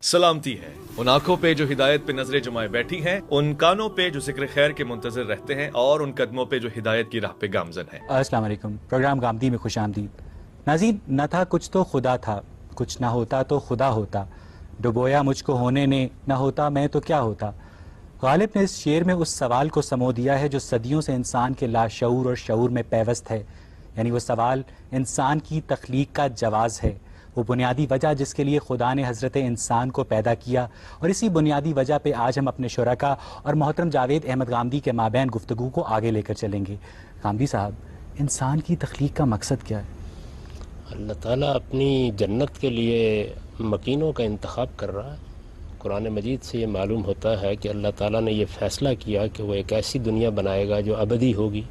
سلامتی ہے ان آنکھوں پہ جو ہدایت پہ نظریں جمائے بیٹھی ہیں، ان کانوں پہ جو ذکر خیر کے منتظر رہتے ہیں، اور ان قدموں پہ جو ہدایت کی راہ پہ گامزن ہیں۔ السلام علیکم، پروگرام گامدی میں خوش آمدید۔ ناظرین، نہ تھا کچھ تو خدا تھا، کچھ نہ ہوتا تو خدا ہوتا، ڈبویا مجھ کو ہونے نے، نہ ہوتا میں تو کیا ہوتا۔ غالب نے اس شعر میں اس سوال کو سمو دیا ہے جو صدیوں سے انسان کے لاشعور اور شعور میں پیوست ہے، یعنی وہ سوال انسان کی تخلیق کا جواز ہے، وہ بنیادی وجہ جس کے لیے خدا نے حضرت انسان کو پیدا کیا، اور اسی بنیادی وجہ پہ آج ہم اپنے شرکا اور محترم جاوید احمد غامدی کے مابین گفتگو کو آگے لے کر چلیں گے۔ غامدی صاحب، انسان کی تخلیق کا مقصد کیا ہے؟ اللہ تعالیٰ اپنی جنت کے لیے مکینوں کا انتخاب کر رہا ہے۔ قرآن مجید سے یہ معلوم ہوتا ہے کہ اللہ تعالیٰ نے یہ فیصلہ کیا کہ وہ ایک ایسی دنیا بنائے گا جو ابدی ہوگی،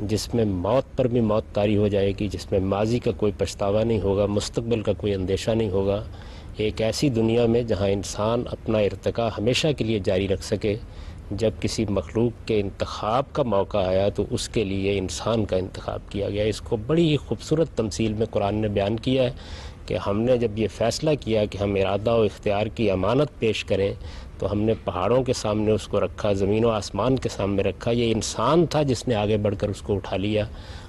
جس میں موت پر بھی موت طاری ہو جائے گی، جس میں ماضی کا کوئی پچھتاوا نہیں ہوگا، مستقبل کا کوئی اندیشہ نہیں ہوگا۔ ایک ایسی دنیا میں جہاں انسان اپنا ارتقاء ہمیشہ کے لیے جاری رکھ سکے۔ جب کسی مخلوق کے انتخاب کا موقع آیا تو اس کے لیے انسان کا انتخاب کیا گیا۔ اس کو بڑی ہی خوبصورت تمثیل میں قرآن نے بیان کیا ہے کہ ہم نے جب یہ فیصلہ کیا کہ ہم ارادہ و اختیار کی امانت پیش کریں تو ہم نے پہاڑوں کے سامنے اس کو رکھا، زمین و آسمان کے سامنے رکھا۔ یہ انسان تھا جس نے آگے بڑھ کر اس کو اٹھا لیا،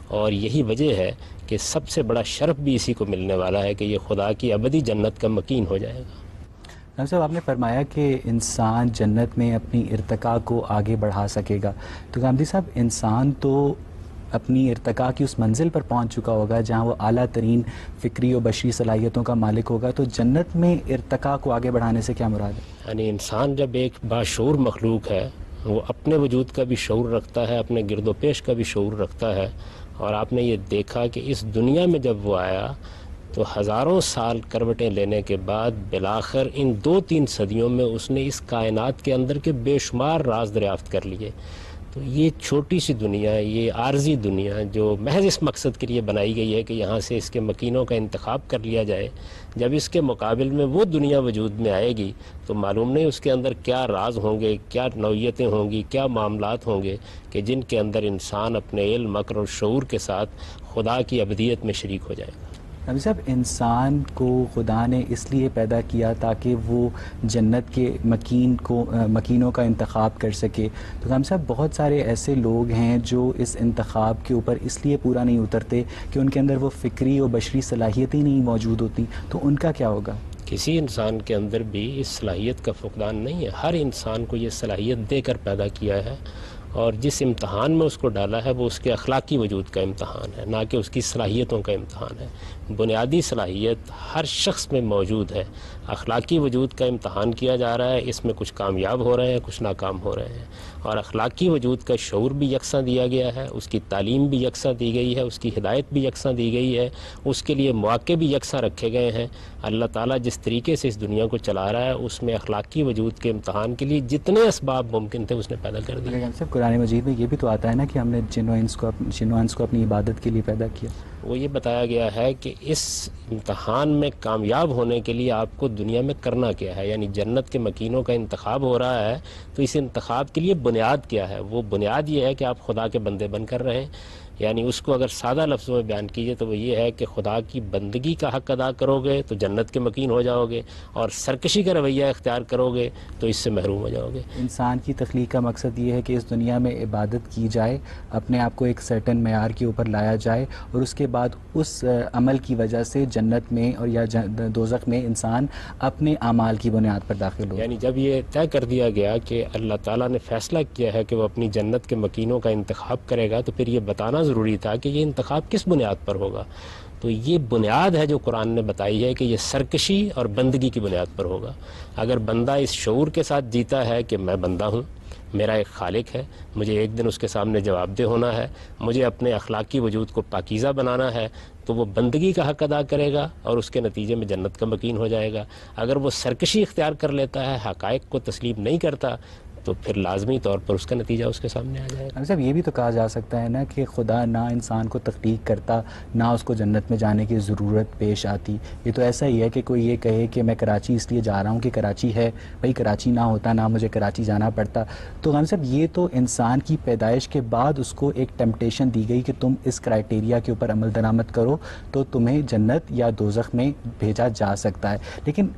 اور یہی وجہ ہے کہ سب سے بڑا شرف بھی اسی کو ملنے والا ہے کہ یہ خدا کی ابدی جنت کا مکین ہو جائے گا۔ صاحب، آپ نے فرمایا کہ انسان جنت میں اپنی ارتقاء کو آگے بڑھا سکے گا، تو غامدی صاحب، انسان تو اپنی ارتقاء کی اس منزل پر پہنچ چکا ہوگا جہاں وہ اعلیٰ ترین فکری و بشری صلاحیتوں کا مالک ہوگا، تو جنت میں ارتقاء کو آگے بڑھانے سے کیا مراد ہے؟ یعنی انسان جب ایک باشعور مخلوق ہے، وہ اپنے وجود کا بھی شعور رکھتا ہے، اپنے گرد و پیش کا بھی شعور رکھتا ہے، اور آپ نے یہ دیکھا کہ اس دنیا میں جب وہ آیا تو ہزاروں سال کروٹیں لینے کے بعد بالآخر ان 2-3 صدیوں میں اس نے اس کائنات کے اندر کے بے شمار راز دریافت کر لیے۔ تو یہ چھوٹی سی دنیا، یہ عارضی دنیا جو محض اس مقصد کے لیے بنائی گئی ہے کہ یہاں سے اس کے مکینوں کا انتخاب کر لیا جائے، جب اس کے مقابل میں وہ دنیا وجود میں آئے گی تو معلوم نہیں اس کے اندر کیا راز ہوں گے، کیا نوعیتیں ہوں گی، کیا معاملات ہوں گے کہ جن کے اندر انسان اپنے علم، عقل اور شعور کے ساتھ خدا کی ابدیت میں شریک ہو جائے گا۔ غامدی صاحب، انسان کو خدا نے اس لیے پیدا کیا تاکہ وہ جنت کے مکینوں کا انتخاب کر سکے، تو غامدی صاحب بہت سارے ایسے لوگ ہیں جو اس انتخاب کے اوپر اس لیے پورا نہیں اترتے کہ ان کے اندر وہ فکری و بشری صلاحیتیں نہیں موجود ہوتی، تو ان کا کیا ہوگا؟ کسی انسان کے اندر بھی اس صلاحیت کا فقدان نہیں ہے، ہر انسان کو یہ صلاحیت دے کر پیدا کیا ہے، اور جس امتحان میں اس کو ڈالا ہے وہ اس کے اخلاقی وجود کا امتحان ہے، نہ کہ اس کی صلاحیتوں کا امتحان ہے۔ بنیادی صلاحیت ہر شخص میں موجود ہے، اخلاقی وجود کا امتحان کیا جا رہا ہے، اس میں کچھ کامیاب ہو رہے ہیں، کچھ ناکام ہو رہے ہیں، اور اخلاقی وجود کا شعور بھی یکساں دیا گیا ہے، اس کی تعلیم بھی یکساں دی گئی ہے، اس کی ہدایت بھی یکساں دی گئی ہے، اس کے لیے مواقع بھی یکساں رکھے گئے ہیں۔ اللہ تعالیٰ جس طریقے سے اس دنیا کو چلا رہا ہے اس میں اخلاقی وجود کے امتحان کے لیے جتنے اسباب ممکن تھے اس نے پیدا کر دیے۔ لیکن صرف قرآن مجید میں یہ بھی تو آتا ہے نا کہ ہم نے جن و انس کو اپنی عبادت کے لیے پیدا کیا۔ وہ یہ بتایا گیا ہے کہ اس امتحان میں کامیاب ہونے کے لیے آپ کو دنیا میں کرنا کیا ہے، یعنی جنت کے مکینوں کا انتخاب ہو رہا ہے تو اس انتخاب کے لیے بنیاد کیا ہے؟ وہ بنیاد یہ ہے کہ آپ خدا کے بندے بن کر رہیں، یعنی اس کو اگر سادہ لفظوں میں بیان کیجئے تو وہ یہ ہے کہ خدا کی بندگی کا حق ادا کرو گے تو جنت کے مکین ہو جاؤ گے، اور سرکشی کا رویہ اختیار کرو گے تو اس سے محروم ہو جاؤ گے۔ انسان کی تخلیق کا مقصد یہ ہے کہ اس دنیا میں عبادت کی جائے، اپنے آپ کو ایک سرٹن معیار کے اوپر لایا جائے، اور اس کے بعد اس عمل کی وجہ سے جنت میں اور یا دوزخ میں انسان اپنے اعمال کی بنیاد پر داخل ہو۔ یعنی جب یہ طے کر دیا گیا کہ اللہ تعالیٰ نے فیصلہ کیا ہے کہ وہ اپنی جنت کے مکینوں کا انتخاب کرے گا تو پھر یہ بتانا ضروری تھا کہ یہ انتخاب کس بنیاد پر ہوگا۔ تو یہ بنیاد ہے جو قرآن نے بتائی ہے کہ یہ سرکشی اور بندگی کی بنیاد پر ہوگا۔ اگر بندہ اس شعور کے ساتھ جیتا ہے کہ میں بندہ ہوں، میرا ایک خالق ہے، مجھے ایک دن اس کے سامنے جواب دہ ہونا ہے، مجھے اپنے اخلاقی وجود کو پاکیزہ بنانا ہے، تو وہ بندگی کا حق ادا کرے گا اور اس کے نتیجے میں جنت کا مکین ہو جائے گا۔ اگر وہ سرکشی اختیار کر لیتا ہے، حقائق کو تسلیم نہیں کرتا، تو پھر لازمی طور پر اس کا نتیجہ اس کے سامنے آ جائے گا۔ صاحب، یہ بھی تو کہا جا سکتا ہے نا کہ خدا نہ انسان کو تخلیق کرتا نہ اس کو جنت میں جانے کی ضرورت پیش آتی۔ یہ تو ایسا ہی ہے کہ کوئی یہ کہے کہ میں کراچی اس لیے جا رہا ہوں کہ کراچی ہے، بھائی کراچی نہ ہوتا نہ مجھے کراچی جانا پڑتا۔ تو غامدی صاحب، یہ تو انسان کی پیدائش کے بعد اس کو ایک ٹیمپٹیشن دی گئی کہ تم اس کرائٹیریا کے اوپر عمل درآمد کرو تو تمہیں جنت یا دوزخ میں بھیجا جا سکتا ہے۔ لیکن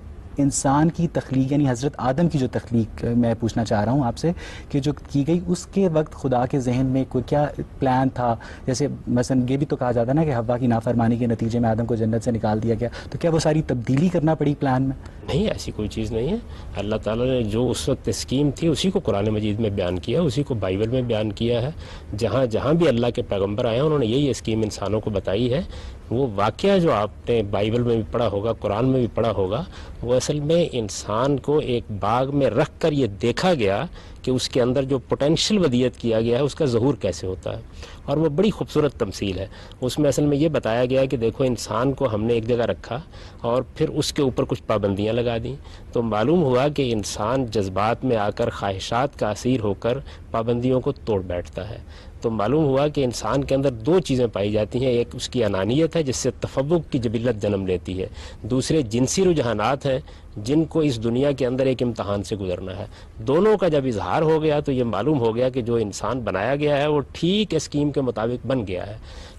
انسان کی تخلیق یعنی حضرت آدم کی جو تخلیق میں پوچھنا چاہ رہا ہوں آپ سے کہ جو کی گئی اس کے وقت خدا کے ذہن میں کوئی کیا پلان تھا؟ جیسے مثلا یہ بھی تو کہا جاتا ہے نا کہ حوا کی نافرمانی کے نتیجے میں آدم کو جنت سے نکال دیا گیا، تو کیا وہ ساری تبدیلی کرنا پڑی پلان میں؟ نہیں، ایسی کوئی چیز نہیں ہے. اللہ تعالیٰ نے جو اس وقت اسکیم تھی اسی کو قرآن مجید میں بیان کیا، اسی کو بائبل میں بیان کیا ہے. جہاں جہاں بھی اللہ کے پیغمبر آئے ہیں انہوں نے یہی اسکیم انسانوں کو بتائی ہے. وہ واقعہ جو آپ نے بائبل میں بھی پڑھا ہوگا، قرآن میں بھی پڑھا ہوگا، وہ اصل میں انسان کو ایک باغ میں رکھ کر یہ دیکھا گیا کہ اس کے اندر جو پوٹینشیل ودیت کیا گیا ہے اس کا ظہور کیسے ہوتا ہے. اور وہ بڑی خوبصورت تمثیل ہے. اس میں اصل میں یہ بتایا گیا کہ دیکھو انسان کو ہم نے ایک جگہ رکھا اور پھر اس کے اوپر کچھ پابندیاں لگا دیں، تو معلوم ہوا کہ انسان جذبات میں آ کر خواہشات کا اسیر ہو کر پابندیوں کو توڑ بیٹھتا ہے. تو معلوم ہوا کہ انسان کے اندر دو چیزیں پائی جاتی ہیں، ایک اس کی انانیت ہے جس سے تفوق کی جبلت جنم لیتی ہے، دوسرے جنسی رجحانات ہیں جن کو اس دنیا کے اندر ایک امتحان سے گزرنا ہے. دونوں کا جب اظہار ہو گیا تو یہ معلوم ہو گیا کہ جو انسان بنایا گیا ہے وہ ٹھیک اسکیم کے مطابق بن گیا ہے.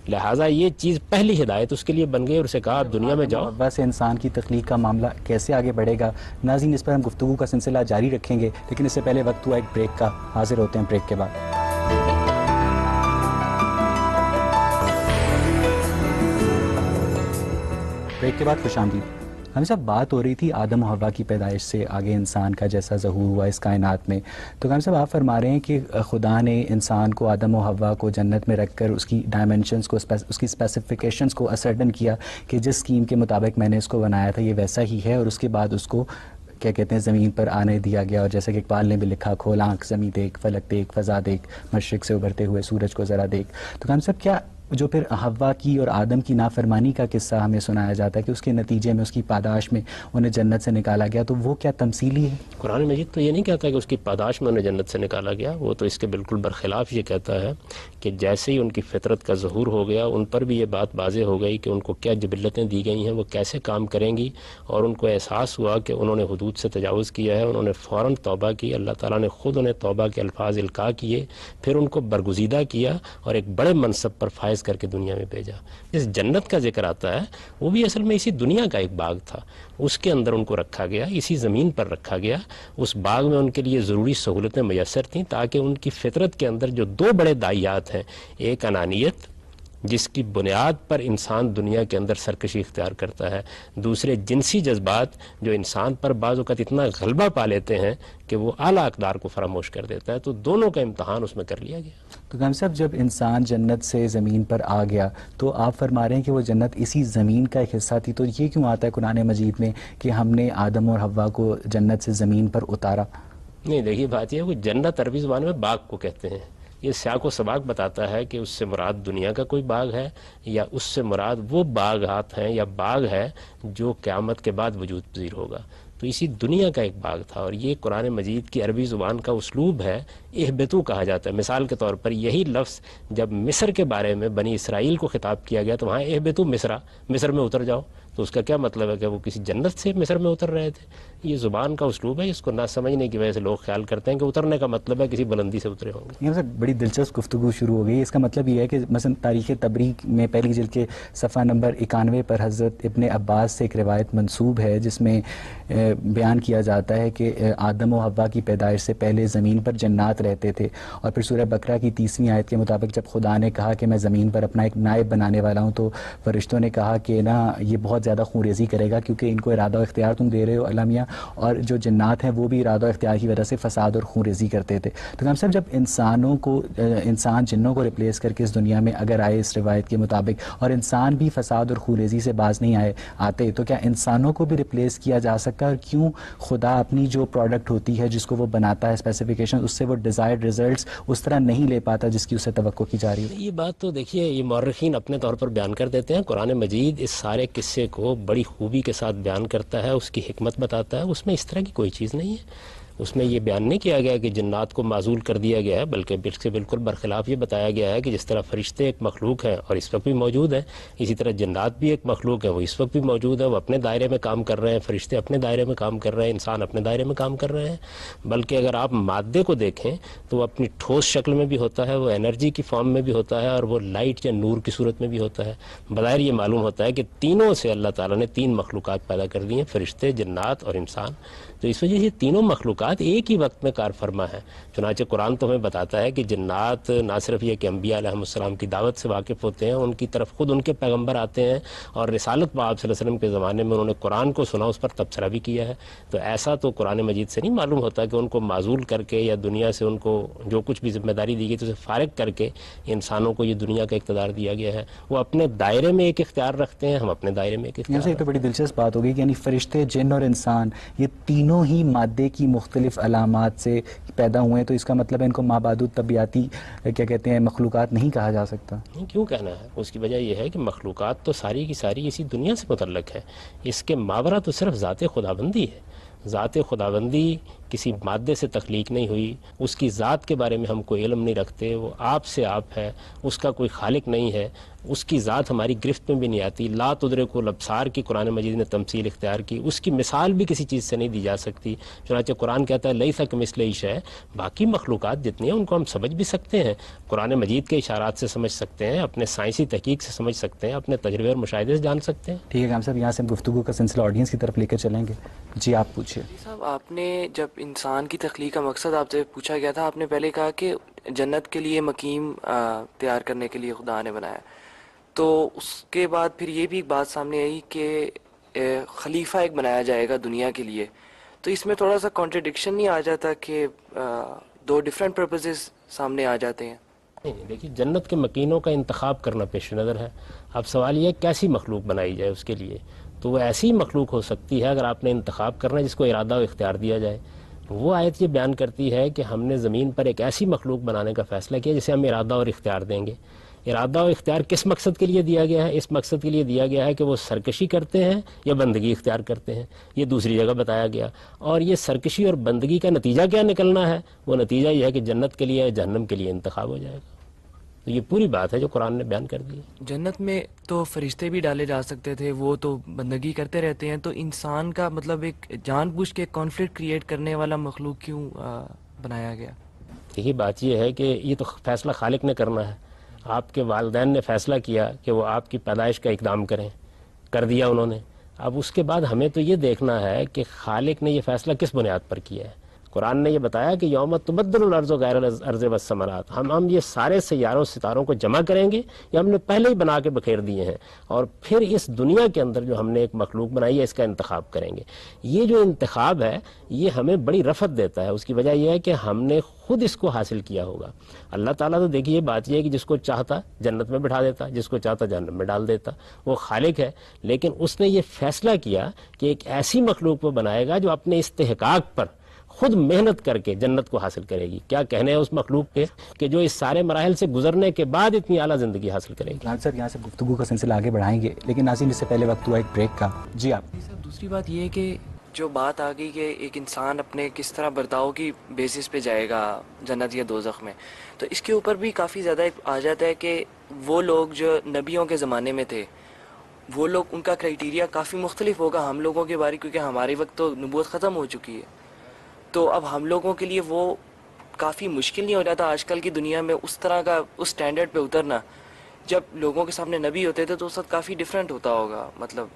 لہٰذا یہ چیز پہلی ہدایت اس کے لیے بن گئی اور اسے کہا آپ دنیا میں جاؤ. حوا سے انسان کی تخلیق کا معاملہ کیسے آگے بڑھے گا ناظرین، اس پر ہم گفتگو کا سلسلہ جاری رکھیں گے، لیکن اس سے پہلے وقت ہوا ایک بریک کا. حاضر ہوتے ہیں بریک کے بعد. بریک کے بعد خوش آمدید. ہم سب بات ہو رہی تھی آدم و حوا کی پیدائش سے آگے انسان کا جیسا ظہور ہوا اس کائنات میں. تو ہم سب آپ فرما رہے ہیں کہ خدا نے انسان کو، آدم و حوا کو جنت میں رکھ کر اس کی ڈائمنشنز کو، اس کی اسپیسیفیکیشنز کو اسرٹن کیا کہ جس اسکیم کے مطابق میں نے اس کو بنایا تھا یہ ویسا ہی ہے، اور اس کے بعد اس کو کیا کہتے ہیں زمین پر آنے دیا گیا. اور جیسا کہ اقبال نے بھی لکھا، کھول آنکھ زمیں دیکھ، فلک دیکھ، فضا دیکھ، مشرق سے ابھرتے ہوئے سورج کو ذرا دیکھ. تو ہم سب کیا جو پھر حوا کی اور آدم کی نافرمانی کا قصہ ہمیں سنایا جاتا ہے کہ اس کے نتیجے میں، اس کی پاداش میں انہیں جنت سے نکالا گیا، تو وہ کیا تمثیلی ہے؟ قرآن مجید تو یہ نہیں کہتا کہ اس کی پاداش میں انہیں جنت سے نکالا گیا، وہ تو اس کے بالکل برخلاف یہ کہتا ہے کہ جیسے ہی ان کی فطرت کا ظہور ہو گیا ان پر بھی یہ بات واضح ہو گئی کہ ان کو کیا جبلتیں دی گئی ہیں، وہ کیسے کام کریں گی، اور ان کو احساس ہوا کہ انہوں نے حدود سے تجاوز کیا ہے. انہوں نے فوراً توبہ کی، اللہ تعالیٰ نے خود انہیں توبہ کے الفاظ القاء کیے، پھر ان کو برگزیدہ کیا اور ایک بڑے منصب پر فائز کر کے دنیا میں بھیجا. جس جنت کا ذکر آتا ہے وہ بھی اصل میں اسی دنیا کا ایک باغ تھا، اس کے اندر ان کو رکھا گیا، اسی زمین پر رکھا گیا. اس باغ میں ان کے لیے ضروری سہولتیں میسر تھیں تاکہ ان کی فطرت کے اندر جو دو بڑے داعیات ہیں، ایک انانیت جس کی بنیاد پر انسان دنیا کے اندر سرکشی اختیار کرتا ہے، دوسرے جنسی جذبات جو انسان پر بعض اوقات اتنا غلبہ پا لیتے ہیں کہ وہ اعلیٰ اقدار کو فراموش کر دیتا ہے. تو دونوں کا امتحان اس میں کر لیا گیا. تو ہم صاحب جب انسان جنت سے زمین پر آ گیا تو آپ فرما رہے ہیں کہ وہ جنت اسی زمین کا ایک حصہ تھی، تو یہ کیوں آتا ہے قرآن مجید میں کہ ہم نے آدم اور حوا کو جنت سے زمین پر اتارا؟ نہیں، دیکھیے بات یہ ہے کہ جنت عربی زبان میں باغ کو کہتے ہیں. یہ سیاق و سباق بتاتا ہے کہ اس سے مراد دنیا کا کوئی باغ ہے یا اس سے مراد وہ باغات ہیں یا باغ ہے جو قیامت کے بعد وجود پذیر ہوگا. تو اسی دنیا کا ایک باغ تھا، اور یہ قرآن مجید کی عربی زبان کا اسلوب ہے. اہبتو کہا جاتا ہے. مثال کے طور پر یہی لفظ جب مصر کے بارے میں بنی اسرائیل کو خطاب کیا گیا تو وہاں اہبتو مصر میں اتر جاؤ، تو اس کا کیا مطلب ہے کہ وہ کسی جنت سے مصر میں اتر رہے تھے؟ یہ زبان کا اسلوب ہے، اس کو نہ سمجھنے کی وجہ سے لوگ خیال کرتے ہیں کہ اترنے کا مطلب ہے کسی بلندی سے اترے ہوں گے. یہ سر بڑی دلچسپ گفتگو شروع ہو گئی. اس کا مطلب یہ ہے کہ مثلا تاریخ تبریک میں پہلی جلد کے صفحہ نمبر 91 پر حضرت ابن عباس سے ایک روایت منسوب ہے جس میں بیان کیا جاتا ہے کہ آدم و حوا کی پیدائش سے پہلے زمین پر جنات رہتے تھے، اور پھر سورہ بقرہ کی 30ویں آیت کے مطابق جب خدا نے کہا کہ میں زمین پر اپنا ایک نائب بنانے والا ہوں تو فرشتوں نے کہا کہ نا یہ بہت زیادہ خونریزی کرے گا کیونکہ ان کو ارادہ و اختیار تم دے رہے ہو اللہ میاں، اور جو جنات ہیں وہ بھی ارادہ و اختیار کی وجہ سے فساد اور خونریزی کرتے تھے. تو ہم سب جب انسان جنوں کو ریپلیس کر کے اس دنیا میں اگر آئے اس روایت کے مطابق، اور انسان بھی فساد اور خونریزی سے باز نہیں آتے، تو کیا انسانوں کو بھی ریپلیس کیا جا سکتا ہے؟ اور کیوں خدا اپنی جو پروڈکٹ ہوتی ہے جس کو وہ بناتا ہے اسپیسیفیکیشن، اس سے وہ ڈیزائرڈ ریزلٹس اس طرح نہیں لے پاتا جس کی اسے توقع کی جا رہی ہے؟ یہ بات تو دیکھیے یہ مورخین اپنے طور پر بیان کر دیتے ہیں. قرآن مجید اس سارے قصے کو بڑی خوبی کے ساتھ بیان کرتا ہے، اس کی حکمت بتاتا ہے. اس میں اس طرح کی کوئی چیز نہیں ہے. اس میں یہ بیان نہیں کیا گیا کہ جنات کو معزول کر دیا گیا ہے، بلکہ اس سے بالکل برخلاف یہ بتایا گیا ہے کہ جس طرح فرشتے ایک مخلوق ہیں اور اس وقت بھی موجود ہیں، اسی طرح جنات بھی ایک مخلوق ہے، وہ اس وقت بھی موجود ہے، وہ اپنے دائرے میں کام کر رہے ہیں، فرشتے اپنے دائرے میں کام کر رہے ہیں، انسان اپنے دائرے میں کام کر رہے ہیں۔ بلکہ اگر آپ مادے کو دیکھیں تو وہ اپنی ٹھوس شکل میں بھی ہوتا ہے، وہ انرجی کی فارم میں بھی ہوتا ہے، اور وہ لائٹ یا نور کی صورت میں بھی ہوتا ہے۔ بظاہر یہ معلوم ہوتا ہے کہ تینوں سے اللہ تعالیٰ نے تین مخلوقات پیدا کر دی ہیں، فرشتے، جنات اور انسان۔ تو اس وجہ سے یہ تینوں مخلوقات ایک ہی وقت میں کار فرما ہیں۔ چنانچہ قرآن تو ہمیں بتاتا ہے کہ جنات نہ صرف یہ کہ انبیاء علیہ السلام کی دعوت سے واقف ہوتے ہیں، ان کی طرف خود ان کے پیغمبر آتے ہیں، اور رسالت میں آپ صلی اللہ علیہ وسلم کے زمانے میں انہوں نے قرآن کو سنا، اس پر تبصرہ بھی کیا ہے۔ تو ایسا تو قرآن مجید سے نہیں معلوم ہوتا کہ ان کو معزول کر کے یا دنیا سے ان کو جو کچھ بھی ذمہ داری دی گئی تو اسے فارغ کر کے انسانوں کو یہ دنیا کا اقتدار دیا گیا ہے۔ وہ اپنے دائرے میں ایک اختیار رکھتے ہیں، ہم اپنے دائرے میں ایک اختیار۔ یہ تو بڑی دلچسپ بات ہوگی کہ یعنی فرشتے، جن اور انسان یہ تینوں ہی مادے کی مختلف علامات سے پیدا ہوئے ہیں، تو اس کا مطلب ہے ان کو مابعد طبیعتی کیا کہتے ہیں مخلوقات نہیں کہا جا سکتا؟ نہیں، کیوں کہنا ہے؟ اس کی وجہ یہ ہے کہ مخلوقات تو ساری کی ساری اسی دنیا سے متعلق ہے، اس کے ماورا تو صرف ذات خداوندی ہے۔ ذات خداوندی کسی مادے سے تخلیق نہیں ہوئی، اس کی ذات کے بارے میں ہم کوئی علم نہیں رکھتے، وہ آپ سے آپ ہے، اس کا کوئی خالق نہیں ہے، اس کی ذات ہماری گرفت میں بھی نہیں آتی۔ لا تدرک الابصار کی قرآن مجید نے تمثیل اختیار کی، اس کی مثال بھی کسی چیز سے نہیں دی جا سکتی۔ چنانچہ قرآن کہتا ہے لیس کمثلہ شیء۔ باقی مخلوقات جتنی ہیں ان کو ہم سمجھ بھی سکتے ہیں، قرآن مجید کے اشارات سے سمجھ سکتے ہیں، اپنے سائنسی تحقیق سے سمجھ سکتے ہیں، اپنے تجربے اور مشاہدے سے جان سکتے ہیں۔ ٹھیک ہے کام صاحب، یہاں سے ہم گفتگو کا سلسلہ آڈینس کی طرف لے کر چلیں گے۔ جی آپ پوچھیے۔ صاحب، آپ نے جب انسان کی تخلیق کا مقصد آپ سے پوچھا گیا تھا، آپ نے پہلے کہا کہ جنت کے لیے مقیم تیار کرنے کے لیے خدا نے بنایا، تو اس کے بعد پھر یہ بھی ایک بات سامنے آئی کہ خلیفہ ایک بنایا جائے گا دنیا کے لیے، تو اس میں تھوڑا سا کانٹرڈکشن نہیں آ جاتا کہ دو ڈیفرنٹ پرپزز سامنے آ جاتے ہیں؟ نہیں، دیکھیے جنت کے مکینوں کا انتخاب کرنا پیش نظر ہے۔ اب سوال یہ ہے کیسی مخلوق بنائی جائے اس کے لیے، تو وہ ایسی مخلوق ہو سکتی ہے اگر آپ نے انتخاب کرنا ہے جس کو ارادہ و اختیار دیا جائے۔ وہ آیت یہ بیان کرتی ہے کہ ہم نے زمین پر ایک ایسی مخلوق بنانے کا فیصلہ کیا جسے ہم ارادہ اور اختیار دیں گے۔ ارادہ و اختیار کس مقصد کے لیے دیا گیا ہے؟ اس مقصد کے لیے دیا گیا ہے کہ وہ سرکشی کرتے ہیں یا بندگی اختیار کرتے ہیں، یہ دوسری جگہ بتایا گیا۔ اور یہ سرکشی اور بندگی کا نتیجہ کیا نکلنا ہے؟ وہ نتیجہ یہ ہے کہ جنت کے لیے یا جہنم کے لیے انتخاب ہو جائے گا۔ تو یہ پوری بات ہے جو قرآن نے بیان کر دی ہے۔ جنت میں تو فرشتے بھی ڈالے جا سکتے تھے، وہ تو بندگی کرتے رہتے ہیں، تو انسان کا مطلب ایک جان بوجھ کے کانفلکٹ کریٹ کرنے والا مخلوق کیوں بنایا گیا؟ یہی بات یہ ہے کہ یہ تو فیصلہ خالق نے کرنا ہے۔ آپ کے والدین نے فیصلہ کیا کہ وہ آپ کی پیدائش کا اقدام کریں، کر دیا انہوں نے۔ اب اس کے بعد ہمیں تو یہ دیکھنا ہے کہ خالق نے یہ فیصلہ کس بنیاد پر کیا ہے۔ قرآن نے یہ بتایا کہ یوم تبدل الارض غیر الارض والسماوات، ہم یہ سارے سیاروں ستاروں کو جمع کریں گے، یہ ہم نے پہلے ہی بنا کے بکھیر دیے ہیں، اور پھر اس دنیا کے اندر جو ہم نے ایک مخلوق بنائی ہے اس کا انتخاب کریں گے۔ یہ جو انتخاب ہے یہ ہمیں بڑی رفعت دیتا ہے۔ اس کی وجہ یہ ہے کہ ہم نے خود اس کو حاصل کیا ہوگا۔ اللہ تعالیٰ تو دیکھیے بات یہ ہے کہ جس کو چاہتا جنت میں بٹھا دیتا، جس کو چاہتا جہنم میں ڈال دیتا، وہ خالق ہے۔ لیکن اس نے یہ فیصلہ کیا کہ ایک ایسی مخلوق وہ بنائے گا جو اپنے استحقاق پر خود محنت کر کے جنت کو حاصل کرے گی۔ کیا کہنے ہیں اس مخلوق کے کہ جو اس سارے مراحل سے گزرنے کے بعد اتنی اعلیٰ زندگی حاصل کرے گی۔ صاحب یہاں سے گفتگو کا سلسلہ آگے بڑھائیں گے، لیکن ناظرین اس سے پہلے وقت ہوا ایک بریک کا۔ جی آپ۔ صاحب دوسری بات یہ ہے کہ جو بات آ گئی کہ ایک انسان اپنے کس طرح برتاؤ کی بیسس پہ جائے گا جنت یا دوزخ میں، تو اس کے اوپر بھی کافی زیادہ آ جاتا ہے کہ وہ لوگ جو نبیوں کے زمانے میں تھے، وہ لوگ ان کا کرائٹیریا کافی مختلف ہوگا ہم لوگوں کے بارے، کیونکہ ہمارے وقت تو نبوت ختم ہو چکی ہے، تو اب ہم لوگوں کے لیے وہ کافی مشکل نہیں ہو جاتا آج کل کی دنیا میں اس طرح کا اس سٹینڈرڈ پہ اترنا؟ جب لوگوں کے سامنے نبی ہوتے تھے تو اس وقت کافی ڈیفرنٹ ہوتا ہوگا، مطلب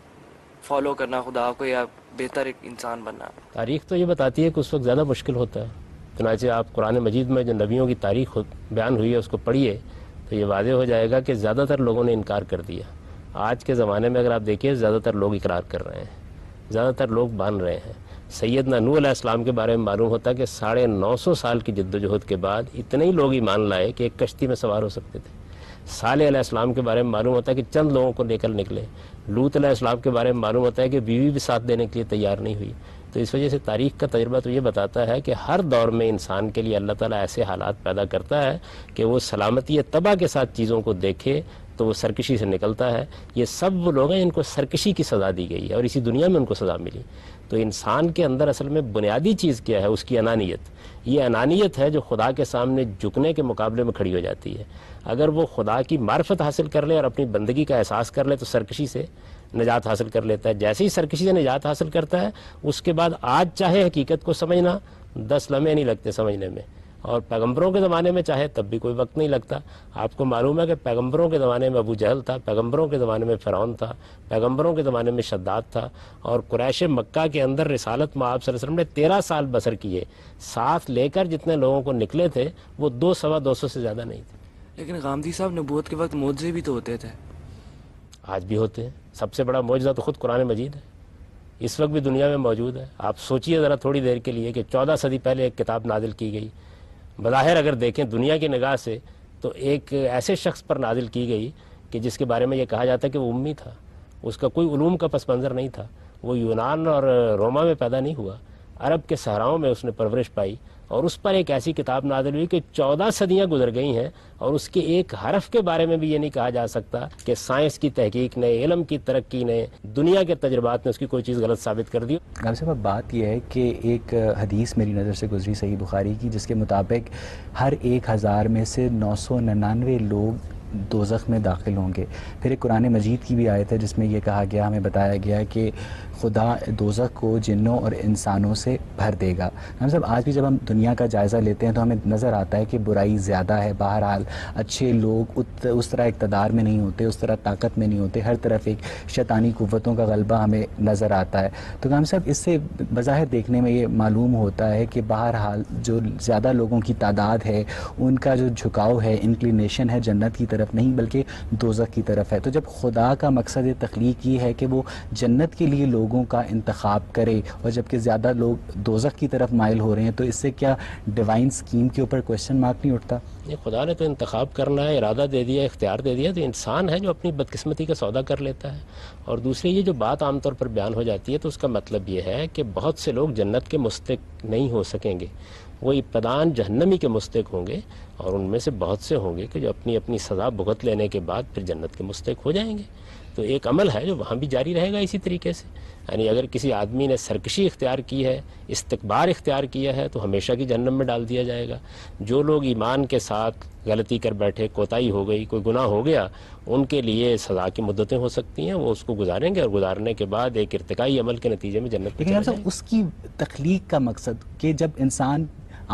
فالو کرنا خدا کو یا بہتر ایک انسان بننا۔ تاریخ تو یہ بتاتی ہے کہ اس وقت زیادہ مشکل ہوتا ہے۔ چنانچہ آپ قرآن مجید میں جو نبیوں کی تاریخ بیان ہوئی ہے اس کو پڑھیے تو یہ واضح ہو جائے گا کہ زیادہ تر لوگوں نے انکار کر دیا۔ آج کے زمانے میں اگر آپ دیکھیے زیادہ تر لوگ اقرار کر رہے ہیں، زیادہ تر لوگ مان رہے ہیں۔ سیدنا نوح علیہ السلام کے بارے میں معلوم ہوتا ہے کہ 950 سال کی جد و جہد کے بعد اتنے ہی لوگ ایمان لائے کہ ایک کشتی میں سوار ہو سکتے تھے۔ صالح علیہ السلام کے بارے میں معلوم ہوتا ہے کہ چند لوگوں کو لے کر نکلے۔ لوط علیہ السلام کے بارے میں معلوم ہوتا ہے کہ بیوی بھی ساتھ دینے کے لیے تیار نہیں ہوئی۔ تو اس وجہ سے تاریخ کا تجربہ تو یہ بتاتا ہے کہ ہر دور میں انسان کے لیے اللہ تعالیٰ ایسے حالات پیدا کرتا ہے کہ وہ سلامتی طبع کے ساتھ چیزوں کو دیکھے تو وہ سرکشی سے نکلتا ہے۔ یہ سب وہ لوگ ہیں جن کو سرکشی کی سزا دی گئی ہے اور اسی دنیا میں ان کو سزا ملی۔ تو انسان کے اندر اصل میں بنیادی چیز کیا ہے؟ اس کی انانیت. یہ انانیت ہے جو خدا کے سامنے جھکنے کے مقابلے میں کھڑی ہو جاتی ہے. اگر وہ خدا کی معرفت حاصل کر لے اور اپنی بندگی کا احساس کر لے تو سرکشی سے نجات حاصل کر لیتا ہے. جیسے ہی سرکشی سے نجات حاصل کرتا ہے اس کے بعد آج چاہے حقیقت کو سمجھنا 10 لمحے نہیں لگتے سمجھنے میں، اور پیغمبروں کے زمانے میں چاہے تب بھی کوئی وقت نہیں لگتا. آپ کو معلوم ہے کہ پیغمبروں کے زمانے میں ابو جہل تھا، پیغمبروں کے زمانے میں فرعون تھا، پیغمبروں کے زمانے میں شداد تھا، اور قریش مکہ کے اندر رسالت میں آپ صلی اللہ علیہ وسلم نے 13 سال بسر کیے. ساتھ لے کر جتنے لوگوں کو نکلے تھے وہ 200-250 سے زیادہ نہیں تھے. لیکن غامدی صاحب نبوت کے وقت معجزے بھی تو ہوتے تھے. آج بھی ہوتے ہیں. سب سے بڑا معجزہ تو خود قرآن مجید ہے، اس وقت بھی دنیا میں موجود ہے. آپ سوچئے ذرا تھوڑی دیر کے لیے کہ 14 صدی پہلے ایک کتاب نازل کی گئی. بظاہر اگر دیکھیں دنیا کی نگاہ سے تو ایک ایسے شخص پر نازل کی گئی کہ جس کے بارے میں یہ کہا جاتا ہے کہ وہ امی تھا، اس کا کوئی علوم کا پس منظر نہیں تھا، وہ یونان اور روما میں پیدا نہیں ہوا، عرب کے صحراؤں میں اس نے پرورش پائی، اور اس پر ایک ایسی کتاب نازل ہوئی کہ 14 صدیاں گزر گئی ہیں اور اس کے ایک حرف کے بارے میں بھی یہ نہیں کہا جا سکتا کہ سائنس کی تحقیق نے، علم کی ترقی نے، دنیا کے تجربات نے اس کی کوئی چیز غلط ثابت کر دی. غالب صاحب بات یہ ہے کہ ایک حدیث میری نظر سے گزری صحیح بخاری کی، جس کے مطابق ہر 1000 میں سے 999 لوگ دوزخ میں داخل ہوں گے. پھر ایک قرآن مجید کی بھی آیت ہے جس میں یہ کہا گیا، ہمیں بتایا گیا کہ خدا دوزخ کو جنوں اور انسانوں سے بھر دے گا. ہم سب آج بھی جب ہم دنیا کا جائزہ لیتے ہیں تو ہمیں نظر آتا ہے کہ برائی زیادہ ہے. بہرحال اچھے لوگ اس طرح اقتدار میں نہیں ہوتے، اس طرح طاقت میں نہیں ہوتے. ہر طرف ایک شیطانی قوتوں کا غلبہ ہمیں نظر آتا ہے. تو ہم سب اس سے بظاہر دیکھنے میں یہ معلوم ہوتا ہے کہ بہرحال جو زیادہ لوگوں کی تعداد ہے ان کا جو جھکاؤ ہے، انکلینیشن ہے، جنت کی طرف نہیں بلکہ دوزخ کی طرف ہے. تو جب خدا کا مقصد تخلیق یہ ہے کہ وہ جنت کے لیے لوگوں کا انتخاب کرے اور جبکہ زیادہ لوگ دوزخ کی طرف مائل ہو رہے ہیں، تو اس سے کیا ڈیوائن سکیم کے اوپر کوشچن مارک نہیں اٹھتا؟ خدا نے تو انتخاب کرنا ہے، ارادہ دے دیا، اختیار دے دیا، تو انسان ہے جو اپنی بدقسمتی کا سودا کر لیتا ہے. اور دوسری یہ جو بات عام طور پر بیان ہو جاتی ہے تو اس کا مطلب یہ ہے کہ بہت سے لوگ جنت کے مستحق نہیں ہو سکیں گے، وہ ابتداً جہنمی کے مستحق ہوں گے، اور ان میں سے بہت سے ہوں گے کہ جو اپنی اپنی سزا بھگت لینے کے بعد پھر جنت کے مستحق ہو جائیں گے. تو ایک عمل ہے جو وہاں بھی جاری رہے گا اسی طریقے سے. یعنی اگر کسی آدمی نے سرکشی اختیار کی ہے، استکبار اختیار کیا ہے، تو ہمیشہ کی جہنم میں ڈال دیا جائے گا. جو لوگ ایمان کے ساتھ غلطی کر بیٹھے، کوتاہی ہو گئی، کوئی گناہ ہو گیا، ان کے لیے سزا کی مدتیں ہو سکتی ہیں، وہ اس کو گزاریں گے، اور گزارنے کے بعد ایک ارتقائی عمل کے نتیجے میں جنت میں چلے جائیں گے. اس کی تخلیق کا مقصد کہ جب انسان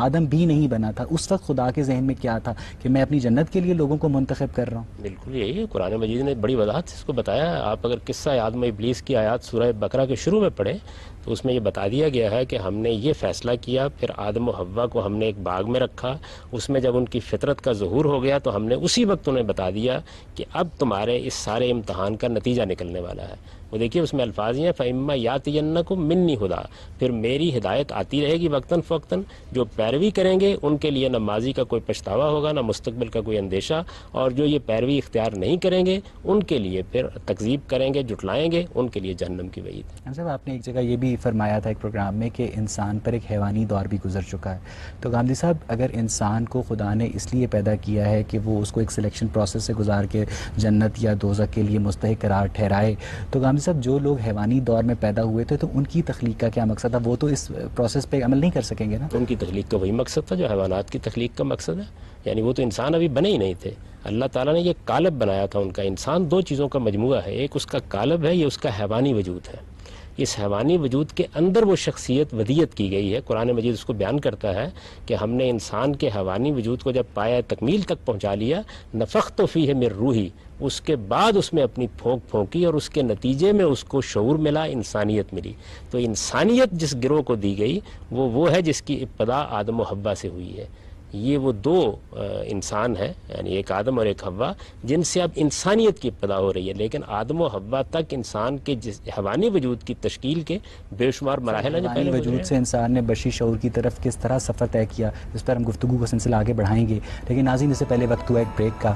آدم بھی نہیں بنا تھا اس وقت خدا کے ذہن میں کیا تھا کہ میں اپنی جنت کے لیے لوگوں کو منتخب کر رہا ہوں؟ بالکل یہی ہے، قرآن مجید نے بڑی وضاحت سے اس کو بتایا ہے. آپ اگر قصہ آدم ابلیس کی آیات سورہ بقرہ کے شروع میں پڑھیں تو اس میں یہ بتا دیا گیا ہے کہ ہم نے یہ فیصلہ کیا، پھر آدم و حوا کو ہم نے ایک باغ میں رکھا، اس میں جب ان کی فطرت کا ظہور ہو گیا تو ہم نے اسی وقت انہیں بتا دیا کہ اب تمہارے اس سارے امتحان کا نتیجہ نکلنے والا ہے. وہ دیکھیے اس میں الفاظ ہیں فَإِمَّا يَأْتِيَنَّكُم مِّنِّي ہُدًى، پھر میری ہدایت آتی رہے گی وقتاً فوقتاً. جو پیروی کریں گے ان کے لیے نہ ماضی کا کوئی پچھتاوا ہوگا، نہ مستقبل کا کوئی اندیشہ، اور جو یہ پیروی اختیار نہیں کریں گے ان کے لیے پھر تکذیب کریں گے، جھٹلائیں گے، ان کے لیے جہنم کی وعید ہے. صاحب آپ نے ایک جگہ یہ بھی فرمایا تھا ایک پروگرام میں کہ انسان پر ایک حیوانی دور بھی گزر چکا ہے. تو غامدی صاحب اگر انسان کو خدا نے اس لیے پیدا کیا ہے کہ وہ اس کو ایک سلیکشن پروسیس سے گزار کے جنت یا دوزخ کے لیے مستحق قرار ٹھہرائے، تو غامدی صاحب جو لوگ حیوانی دور میں پیدا ہوئے تھے تو ان کی تخلیق کا کیا مقصد تھا؟ وہ تو اس پروسیس پہ عمل نہیں کر سکیں گے نا. ان کی تخلیق کا وہی مقصد تھا جو حیوانات کی تخلیق کا مقصد ہے. یعنی وہ تو انسان ابھی بنے ہی نہیں تھے، اللہ تعالیٰ نے یہ قالب بنایا تھا ان کا. انسان دو چیزوں کا مجموعہ ہے، ایک اس کا قالب ہے، یہ اس کا حیوانی وجود ہے. اس حیوانی وجود کے اندر وہ شخصیت ودیت کی گئی ہے. قرآن مجید اس کو بیان کرتا ہے کہ ہم نے انسان کے حیوانی وجود کو جب پایا تکمیل تک پہنچا لیا، نفخت فیہ من روحی، اس کے بعد اس میں اپنی پھونک پھونکی اور اس کے نتیجے میں اس کو شعور ملا، انسانیت ملی. تو انسانیت جس گروہ کو دی گئی وہ ہے جس کی ابتدا آدم و حوا سے ہوئی ہے. یہ وہ دو انسان ہیں، یعنی ایک آدم اور ایک حوا، جن سے اب انسانیت کی ابتدا ہو رہی ہے. لیکن آدم و حوا تک انسان کے حیوانی وجود کی تشکیل کے بے شمار مراحل ہیں جو پہلے وجود سے انسان نے بشری شعور کی طرف کس طرح سفر طے کیا، اس پر ہم گفتگو کا سلسلہ آگے بڑھائیں گے. لیکن ناظرین اس سے پہلے وقت ہوا ایک بریک کا.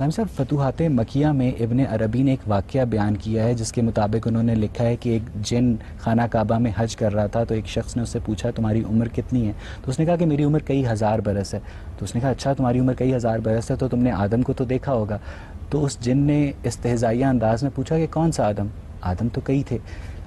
صاحب فتوحات مکیہ میں ابن عربی نے ایک واقعہ بیان کیا ہے جس کے مطابق انہوں نے لکھا ہے کہ ایک جن خانہ کعبہ میں حج کر رہا تھا، تو ایک شخص نے اس سے پوچھا تمہاری عمر کتنی ہے؟ تو اس نے کہا کہ میری عمر کئی ہزار برس ہے. تو اس نے کہا اچھا تمہاری عمر کئی ہزار برس ہے تو تم نے آدم کو تو دیکھا ہوگا. تو اس جن نے استہزائیہ انداز میں پوچھا کہ کون سا آدم؟ آدم تو کئی تھے.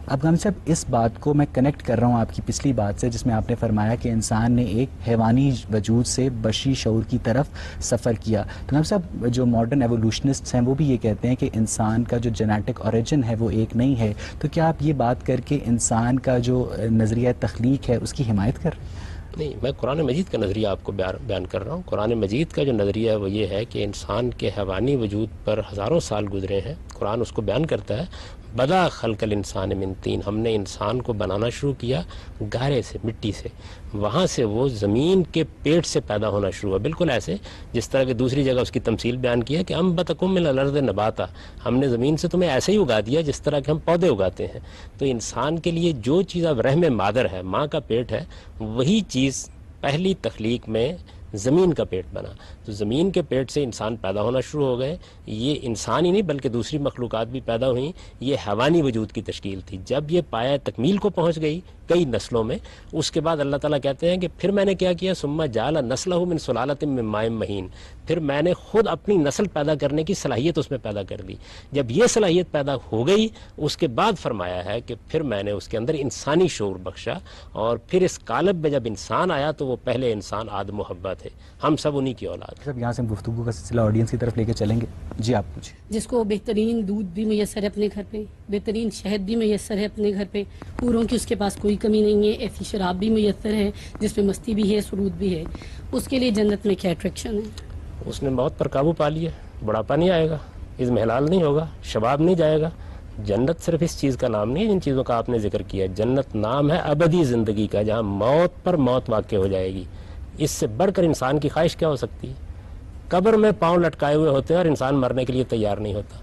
اب غام صاحب اس بات کو میں کنیکٹ کر رہا ہوں آپ کی پچھلی بات سے جس میں آپ نے فرمایا کہ انسان نے ایک حیوانی وجود سے بشری شعور کی طرف سفر کیا. تو غام صاحب جو ماڈرن ایوولوشنسٹ ہیں وہ بھی یہ کہتے ہیں کہ انسان کا جو جینیٹک اوریجن ہے وہ ایک نہیں ہے. تو کیا آپ یہ بات کر کے انسان کا جو نظریہ تخلیق ہے اس کی حمایت کر رہے ہیں؟ نہیں، میں قرآن مجید کا نظریہ آپ کو بیان کر رہا ہوں. قرآن مجید کا جو نظریہ ہے وہ یہ ہے کہ انسان کے حیوانی وجود پر ہزاروں سال گزرے ہیں. قرآن اس کو بیان کرتا ہے، بدا خلق الانسان من طین، ہم نے انسان کو بنانا شروع کیا گارے سے، مٹی سے، وہاں سے وہ زمین کے پیٹ سے پیدا ہونا شروع ہوا. بالکل ایسے جس طرح کہ دوسری جگہ اس کی تمثیل بیان کی ہے کہ انبتکم من الارض نباتا، ہم نے زمین سے تمہیں ایسے ہی اگا دیا جس طرح کہ ہم پودے اگاتے ہیں. تو انسان کے لیے جو چیز اب رحم مادر ہے، ماں کا پیٹ ہے، وہی چیز پہلی تخلیق میں زمین کا پیٹ بنا. تو زمین کے پیٹ سے انسان پیدا ہونا شروع ہو گئے. یہ انسان ہی نہیں بلکہ دوسری مخلوقات بھی پیدا ہوئیں. یہ حیوانی وجود کی تشکیل تھی. جب یہ پایہ تکمیل کو پہنچ گئی کئی نسلوں میں، اس کے بعد اللہ تعالیٰ کہتے ہیں کہ پھر میں نے کیا کیا، ثم جعل نسلہ من سلالۃ من ماء مہین، پھر میں نے خود اپنی نسل پیدا کرنے کی صلاحیت اس میں پیدا کر دی. جب یہ صلاحیت پیدا ہو گئی اس کے بعد فرمایا ہے کہ پھر میں نے اس کے اندر انسانی شعور بخشا، اور پھر اس قالب میں جب انسان آیا تو وہ پہلے انسان آدم و حوا تھے، ہم سب انہی کی اولاد. یہاں سے ہم گفتگو کا سلسلہ آڈینس کی طرف لے کے چلیں گے. جی آپ پوچھیں. جس کو بہترین دودھ بھی میسر ہے اپنے گھر پہ، بہترین شہد بھی میسر ہے اپنے گھر پہ، پوروں کی اس کے پاس کوئی کمی نہیں ہے، ایسی شراب بھی میسر ہے جس میں مستی بھی ہے، سرود بھی ہے، اس کے لیے جنت میں کیا اٹریکشن ہے؟ اس نے موت پر قابو پا لیا، بڑھاپا نہیں آئے گا، عزم حلال نہیں ہوگا، شباب نہیں جائے گا. جنت صرف اس چیز کا نام نہیں ہے جن چیزوں کا آپ نے ذکر کیا. جنت نام ہے ابدی زندگی کا، جہاں موت پر موت واقع ہو جائے گی. اس سے بڑھ کر انسان کی خواہش کیا ہو سکتی ہے؟ قبر میں پاؤں لٹکائے ہوئے ہوتے ہیں اور انسان مرنے کے لیے تیار نہیں ہوتا.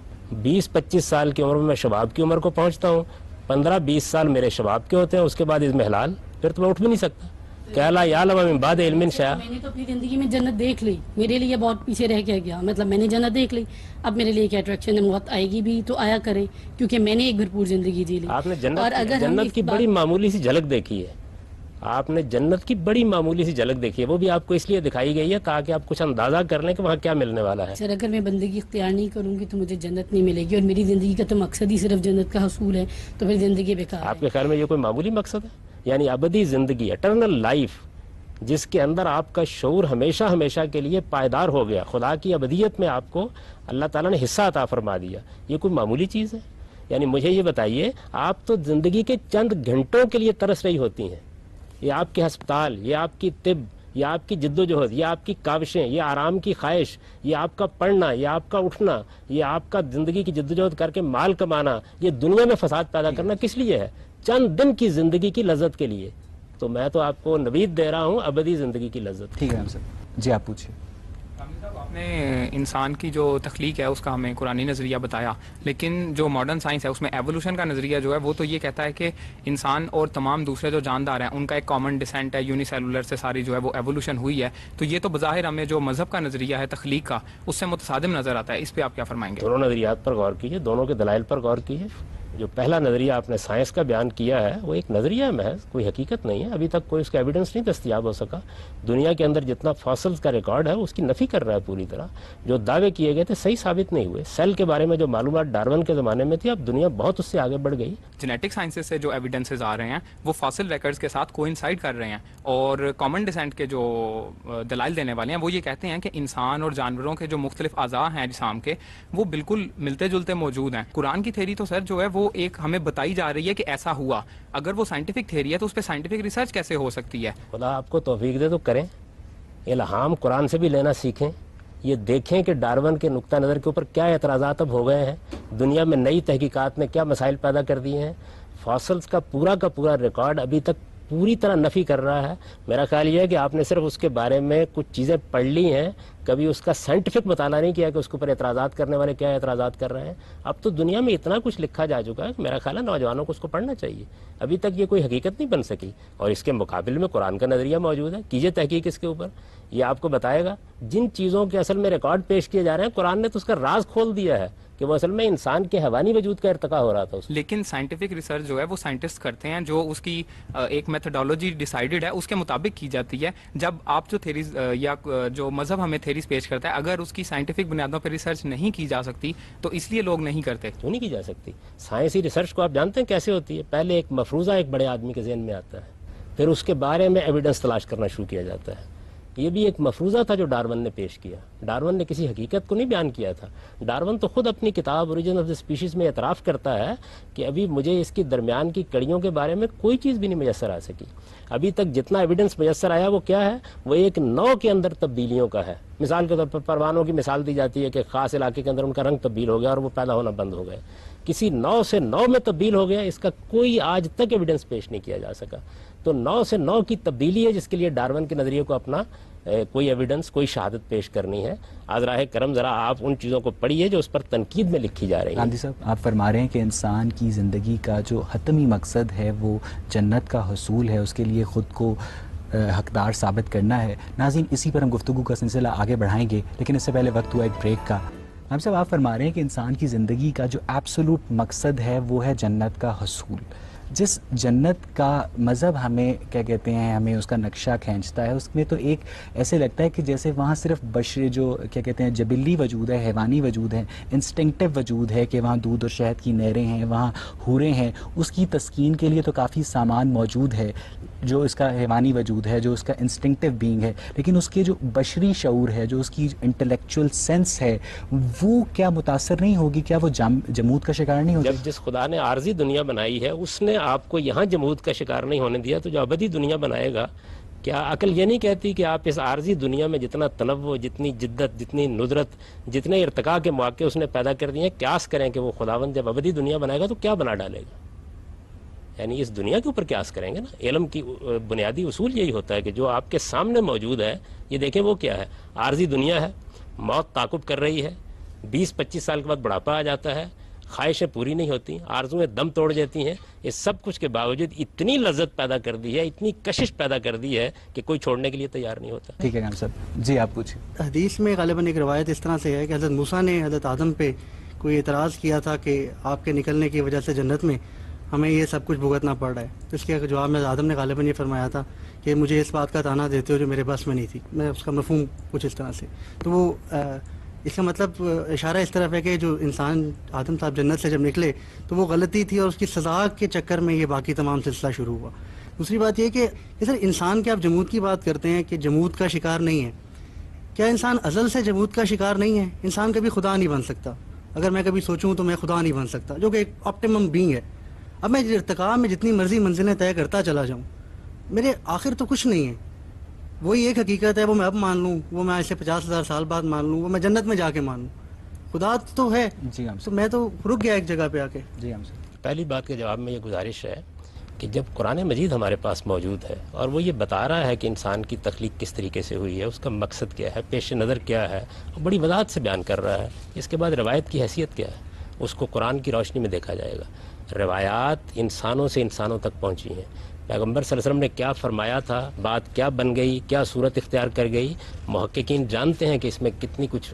20-25 سال کی عمر میں شباب کی عمر کو پہنچتا ہوں، 15-20 سال میرے شباب کے ہوتے ہیں، اس کے بعد عزم حلال، پھر تو میں اٹھ بھی نہیں سکتا. کہلا یعلم من بعد علم شیئا. میں نے تو اپنی زندگی میں جنت دیکھ لی، میرے لیے بہت پیچھے رہ کے گیا، مطلب میں نے جنت دیکھ لی، اب میرے لیے کیا اٹریکشن ہے؟ موت آئے گی بھی تو آیا کرے، کیونکہ میں نے ایک بھرپور زندگی جی لی. آپ نے جنت کی بڑی معمولی سی جھلک دیکھی ہے. آپ نے جنت کی بڑی معمولی سی جھلک دیکھی ہے، وہ بھی آپ کو اس لیے دکھائی گئی ہے تاکہ آپ کچھ اندازہ کر لیں کہ وہاں کیا ملنے والا ہے. سر اگر میں بندگی اختیار نہیں کروں گی تو مجھے جنت نہیں ملے گی، اور میری زندگی کا تو مقصد ہی صرف جنت کا حصول ہے، تو پھر زندگی بیکار ہے. آپ کے خیال میں یہ کوئی معمولی مقصد ہے؟ یعنی ابدی زندگی، اٹرنل لائف، جس کے اندر آپ کا شعور ہمیشہ ہمیشہ کے لیے پائیدار ہو گیا، خدا کی ابدیت میں آپ کو اللہ تعالیٰ نے حصہ عطا فرما دیا، یہ کوئی معمولی چیز ہے؟ یعنی مجھے یہ بتائیے، آپ تو زندگی کے چند گھنٹوں کے لیے ترس رہی ہوتی ہیں. یہ آپ کے ہسپتال، یہ آپ کی طب، یہ آپ کی جد و جہد، یہ آپ کی کاوشیں، یہ آرام کی خواہش، یہ آپ کا پڑھنا، یہ آپ کا اٹھنا، یہ آپ کا زندگی کی جد و جہد کر کے مال کمانا، یہ دنیا میں فساد پیدا کرنا کس لیے ہے؟ چند دن کی زندگی کی لذت کے لیے. تو میں تو آپ کو نوید دے رہا ہوں ابدی زندگی کی لذت. ٹھیک ہے ہم سر. جی آپ پوچھیں. آپ نے انسان کی جو تخلیق ہے اس کا ہمیں قرآنی نظریہ بتایا، لیکن جو ماڈرن سائنس ہے اس میں ایوولوشن کا نظریہ جو ہے وہ تو یہ کہتا ہے کہ انسان اور تمام دوسرے جو جاندار ہیں ان کا ایک کامن ڈسینٹ ہے، یونی سیلولر سے ساری جو ہے وہ ایوولوشن ہوئی ہے. تو یہ تو بظاہر ہمیں جو مذہب کا نظریہ ہے تخلیق کا اس سے متصادم نظر آتا ہے. اس پہ آپ کیا فرمائیں گے؟ دونوں نظریات پر غور کیجیے، دونوں کے دلائل پر غور کیجیے. جو پہلا نظریہ آپ نے سائنس کا بیان کیا ہے وہ ایک نظریہ محض، کوئی حقیقت نہیں ہے. ابھی تک کوئی اس کا ایویڈنس نہیں دستیاب ہو سکا. دنیا کے اندر جتنا فاسلز کا ریکارڈ ہے اس کی نفی کر رہا ہے پوری طرح. جو دعوے کیے گئے تھے صحیح ثابت نہیں ہوئے. سیل کے بارے میں جو معلومات ڈارون کے زمانے میں تھی، اب دنیا بہت اس سے آگے بڑھ گئی. جینیٹک سائنسز سے جو ایویڈنسز آ رہے ہیں وہ فاسل ریکارڈز کے ساتھ کوئنسائڈ کر رہے ہیں، اور کامن ڈسینٹ کے جو دلائل دینے والے ہیں وہ یہ کہتے ہیں کہ انسان اور جانوروں کے جو مختلف اعضاء ہیں جسام کے وہ بالکل ملتے جلتے موجود ہیں. قرآن کی تھیری تو سر جو ہے وہ ایک ہمیں بتائی جا رہی ہے کہ ایسا ہوا. اگر وہ سائنٹیفک تھیری ہے تو اس پہ سائنٹیفک ریسرچ کیسے ہو سکتی ہے؟ خدا آپ کو توفیق دے تو کریں، الہام قرآن سے بھی لینا سیکھیں. یہ دیکھیں کہ ڈارون کے نقطہ نظر کے اوپر کیا اعتراضات اب ہو گئے ہیں. دنیا میں نئی تحقیقات نے کیا مسائل پیدا کر دیے ہیں. فاسلز کا پورا ریکارڈ ابھی تک پوری طرح نفی کر رہا ہے. میرا خیال یہ ہے کہ آپ نے صرف اس کے بارے میں کچھ چیزیں پڑھ لی ہیں، کبھی اس کا سائنٹیفک مطالعہ نہیں کیا کہ اس کے اوپر اعتراضات کرنے والے کیا اعتراضات کر رہے ہیں. اب تو دنیا میں اتنا کچھ لکھا جا چکا ہے کہ میرا خیال ہے نوجوانوں کو اس کو پڑھنا چاہیے. ابھی تک یہ کوئی حقیقت نہیں بن سکی، اور اس کے مقابل میں قرآن کا نظریہ موجود ہے. کیجیے تحقیق اس کے اوپر، یہ آپ کو بتائے گا جن چیزوں کے اصل میں ریکارڈ پیش کیے جا رہے ہیں قرآن نے تو اس کا راز کھول دیا ہے کہ وہ اصل میں انسان کے حیوانی وجود کا ارتقا ہو رہا تھا. لیکن سائنٹیفک ریسرچ جو ہے وہ سائنٹسٹ کرتے ہیں، جو اس کی ایک میتھڈالوجی ڈیسائیڈڈ ہے اس کے مطابق کی جاتی ہے. جب آپ جو تھیریز یا جو مذہب ہمیں تھیریز پیش کرتا ہے، اگر اس کی سائنٹیفک بنیادوں پہ ریسرچ نہیں کی جا سکتی تو اس لیے لوگ نہیں کرتے. کیوں نہیں کی جا سکتی؟ سائنسی ریسرچ کو آپ جانتے ہیں کیسے ہوتی ہے؟ پہلے ایک مفروضہ ایک بڑے آدمی کے ذہن میں آتا ہے، پھر اس کے بارے میں ایویڈنس تلاش کرنا شروع کیا جاتا ہے. یہ بھی ایک مفروضہ تھا جو ڈارون نے پیش کیا. ڈارون نے کسی حقیقت کو نہیں بیان کیا تھا. ڈارون تو خود اپنی کتاب اوریجن آف دی اسپیشیز میں اعتراف کرتا ہے کہ ابھی مجھے اس کی درمیان کی کڑیوں کے بارے میں کوئی چیز بھی نہیں میسر آ سکی. ابھی تک جتنا ایویڈنس میسر آیا وہ کیا ہے؟ وہ ایک نو کے اندر تبدیلیوں کا ہے. مثال کے طور پر پروانوں کی مثال دی جاتی ہے کہ خاص علاقے کے اندر ان کا رنگ تبدیل ہو گیا اور وہ پیدا ہونا بند ہو گئے. کسی نو سے نو میں تبدیل ہو گیا، اس کا کوئی آج تک ایویڈنس پیش نہیں کیا جا سکا. تو 9 سے 9 کی تبدیلی ہے جس کے لیے ڈارون کے نظریے کو اپنا کوئی ایویڈنس، کوئی شہادت پیش کرنی ہے. آج راہ کرم ذرا آپ ان چیزوں کو پڑھیے جو اس پر تنقید میں لکھی جا رہی ہیں. گاندھی صاحب، آپ فرما رہے ہیں کہ انسان کی زندگی کا جو حتمی مقصد ہے وہ جنت کا حصول ہے، اس کے لیے خود کو حقدار ثابت کرنا ہے. ناظرین، اسی پر ہم گفتگو کا سلسلہ آگے بڑھائیں گے، لیکن اس سے پہلے وقت ہوا ایک بریک کا. ہم صاحب، آپ فرما رہے ہیں کہ انسان کی زندگی کا جو ایبسولوٹ مقصد ہے وہ ہے جنت کا حصول. جس جنت کا مذہب ہمیں کیا کہتے ہیں، ہمیں اس کا نقشہ کھینچتا ہے، اس میں تو ایک ایسے لگتا ہے کہ جیسے وہاں صرف بشر جو کیا کہتے ہیں جبلی وجود ہے، حیوانی وجود ہے، انسٹنکٹیو وجود ہے کہ وہاں دودھ اور شہد کی نہریں ہیں، وہاں حوریں ہیں. اس کی تسکین کے لیے تو کافی سامان موجود ہے جو اس کا حیوانی وجود ہے، جو اس کا انسٹنکٹیو بینگ ہے، لیکن اس کے جو بشری شعور ہے، جو اس کی انٹلیکچوئل سینس ہے، وہ کیا متاثر نہیں ہوگی؟ کیا وہ جمود کا شکار نہیں ہوگی؟ جب جس خدا نے عارضی دنیا بنائی ہے اس نے آپ کو یہاں جمود کا شکار نہیں ہونے دیا، تو جو ابدی دنیا بنائے گا، کیا عقل یہ نہیں کہتی کہ آپ اس عارضی دنیا میں جتنا تنوع، جتنی جدت، جتنی ندرت، جتنے ارتقاء کے مواقع اس نے پیدا کر دیے ہیں، قیاس کریں کہ وہ خداوند جب ابدی دنیا بنائے گا تو کیا بنا ڈالے گا؟ یعنی اس دنیا کے اوپر قیاس کریں گے نا. علم کی بنیادی اصول یہی ہوتا ہے کہ جو آپ کے سامنے موجود ہے، یہ دیکھیں وہ کیا ہے. عارضی دنیا ہے، موت تعاقب کر رہی ہے، 20-25 سال کے بعد بڑھاپا آ جاتا ہے، خواہشیں پوری نہیں ہوتی، آرزویں دم توڑ جاتی ہیں. اس سب کچھ کے باوجود اتنی لذت پیدا کر دی ہے، اتنی کشش پیدا کر دی ہے کہ کوئی چھوڑنے کے لیے تیار نہیں ہوتا. ٹھیک ہے صاحب جی، آپ پوچھیں. حدیث میں غالباً ایک روایت اس طرح سے ہے کہ حضرت موسیٰ نے حضرت آدم پہ کوئی اعتراض کیا تھا کہ آپ کے نکلنے کی وجہ سے جنت میں ہمیں یہ سب کچھ بھگتنا پڑ رہا ہے. تو اس کے جواب میں آدم نے غالباً یہ فرمایا تھا کہ مجھے اس بات کا تانا دیتے ہو جو میرے بس میں نہیں تھی. میں اس کا مفہوم کچھ اس طرح سے، تو وہ اس کا مطلب اشارہ اس طرف ہے کہ جو انسان آدم صاحب جنت سے جب نکلے تو وہ غلطی تھی اور اس کی سزا کے چکر میں یہ باقی تمام سلسلہ شروع ہوا. دوسری بات یہ کہ سر انسان کے آپ جمود کی بات کرتے ہیں کہ جمود کا شکار نہیں ہے. کیا انسان ازل سے جمود کا شکار نہیں ہے؟ انسان کبھی خدا نہیں بن سکتا. اگر میں کبھی سوچوں تو میں خدا نہیں بن سکتا، جو کہ ایک آپٹیمم بینگ ہے. اب میں ارتقاء میں جتنی مرضی منزلیں طے کرتا چلا جاؤں، میرے آخر تو کچھ نہیں ہے. وہی ایک حقیقت ہے، وہ میں اب مان لوں، وہ میں ایسے 50,000 سال بعد مان لوں، وہ میں جنت میں جا کے مان لوں. خدا تو ہے جی ہم تو میں تو رک گیا ایک جگہ پہ آ کے. جی ہم پہلی بات کے جواب میں یہ گزارش ہے کہ جب قرآن مجید ہمارے پاس موجود ہے اور وہ یہ بتا رہا ہے کہ انسان کی تخلیق کس طریقے سے ہوئی ہے، اس کا مقصد کیا ہے، پیش نظر کیا ہے، اور بڑی وضاحت سے بیان کر رہا ہے. اس کے بعد روایت کی حیثیت کیا ہے، اس کو قرآن کی روشنی میں دیکھا جائے گا. روایات انسانوں سے انسانوں تک پہنچی ہیں. پیغمبر صلی اللہ علیہ وسلم نے کیا فرمایا تھا، بات کیا بن گئی، کیا صورت اختیار کر گئی، محققین جانتے ہیں کہ اس میں کتنی کچھ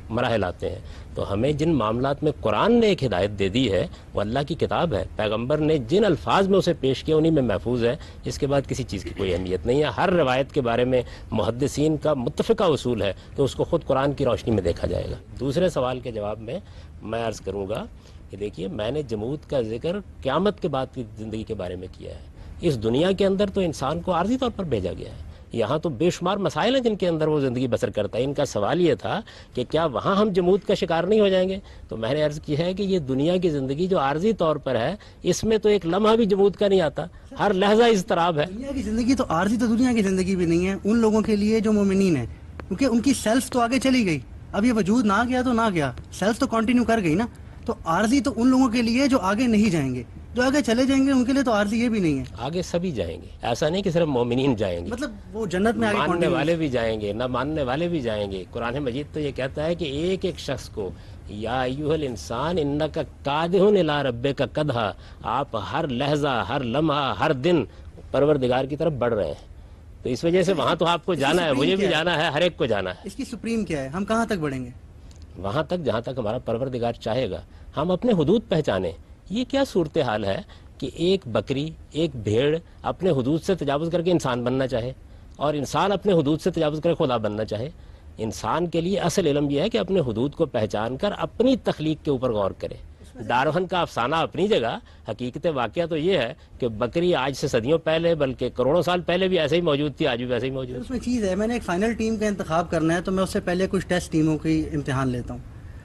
مراحل آتے ہیں. تو ہمیں جن معاملات میں قرآن نے ایک ہدایت دے دی ہے وہ اللہ کی کتاب ہے. پیغمبر نے جن الفاظ میں اسے پیش کیا انہی میں محفوظ ہے. اس کے بعد کسی چیز کی کوئی اہمیت نہیں ہے. ہر روایت کے بارے میں محدثین کا متفقہ اصول ہے کہ اس کو خود قرآن کی روشنی میں دیکھا جائے گا. دوسرے سوال کے جواب میں عرض کروں گا کہ دیکھیے، میں نے جمود کا ذکر قیامت کے بعد کی زندگی کے بارے میں کیا ہے. اس دنیا کے اندر تو انسان کو عارضی طور پر بھیجا گیا ہے. یہاں تو بے شمار مسائل ہیں جن کے اندر وہ زندگی بسر کرتا ہے. ان کا سوال یہ تھا کہ کیا وہاں ہم جمود کا شکار نہیں ہو جائیں گے؟ تو میں نے عرض کی ہے کہ یہ دنیا کی زندگی جو عارضی طور پر ہے، اس میں تو ایک لمحہ بھی جمود کا نہیں آتا، ہر لحظہ اضطراب ہے. دنیا کی زندگی تو عارضی تو دنیا کی زندگی بھی نہیں ہے ان لوگوں کے لیے جو مومنین ہیں، کیونکہ ان کی سیلف تو آگے چلی گئی. اب یہ وجود نہ گیا تو نہ گیا، سیلف تو کنٹینیو کر گئی نا. تو عارضی تو ان لوگوں کے لیے جو آگے نہیں جائیں گے، جو آگے چلے جائیں گے ان کے لیے تو عارضی یہ بھی نہیں ہے. آگے سبھی جائیں گے، ایسا نہیں کہ صرف مومنین جائیں گے، مطلب وہ جنت میں آگے ماننے والے بھی جائیں گے، نہ ماننے والے بھی جائیں گے. قرآن مجید تو یہ کہتا ہے کہ ایک ایک شخص کو یا ایھا الانسان انک کادح الی ربک کدحا، آپ ہر لحظہ، ہر لمحہ، ہر دن پروردگار کی طرف بڑھ رہے ہیں. تو اس وجہ سے وہاں تو آپ کو جانا ہے، مجھے بھی جانا ہے، ہر ایک کو جانا ہے. اس کی سپریم کیا ہے؟ ہم کہاں تک بڑھیں گے؟ وہاں تک جہاں تک ہمارا پروردگار چاہے گا. ہم اپنے حدود پہچانیں. یہ کیا صورتحال ہے کہ ایک بکری، ایک بھیڑ اپنے حدود سے تجاوز کر کے انسان بننا چاہے، اور انسان اپنے حدود سے تجاوز کر کے خدا بننا چاہے. انسان کے لیے اصل علم یہ ہے کہ اپنے حدود کو پہچان کر اپنی تخلیق کے اوپر غور کرے. دارفن کا افسانہ اپنی جگہ، حقیقت واقعہ تو یہ ہے کہ بکری آج سے صدیوں پہلے بلکہ کروڑوں سال پہلے بھی ایسے ہی موجود تھی، آج بھی ویسے ہی موجود ہے. اس میں چیز ہے، میں نے ایک فائنل ٹیم کا انتخاب کرنا ہے تو میں اس سے پہلے کچھ ٹیسٹ ٹیموں کی امتحان لیتا ہوں.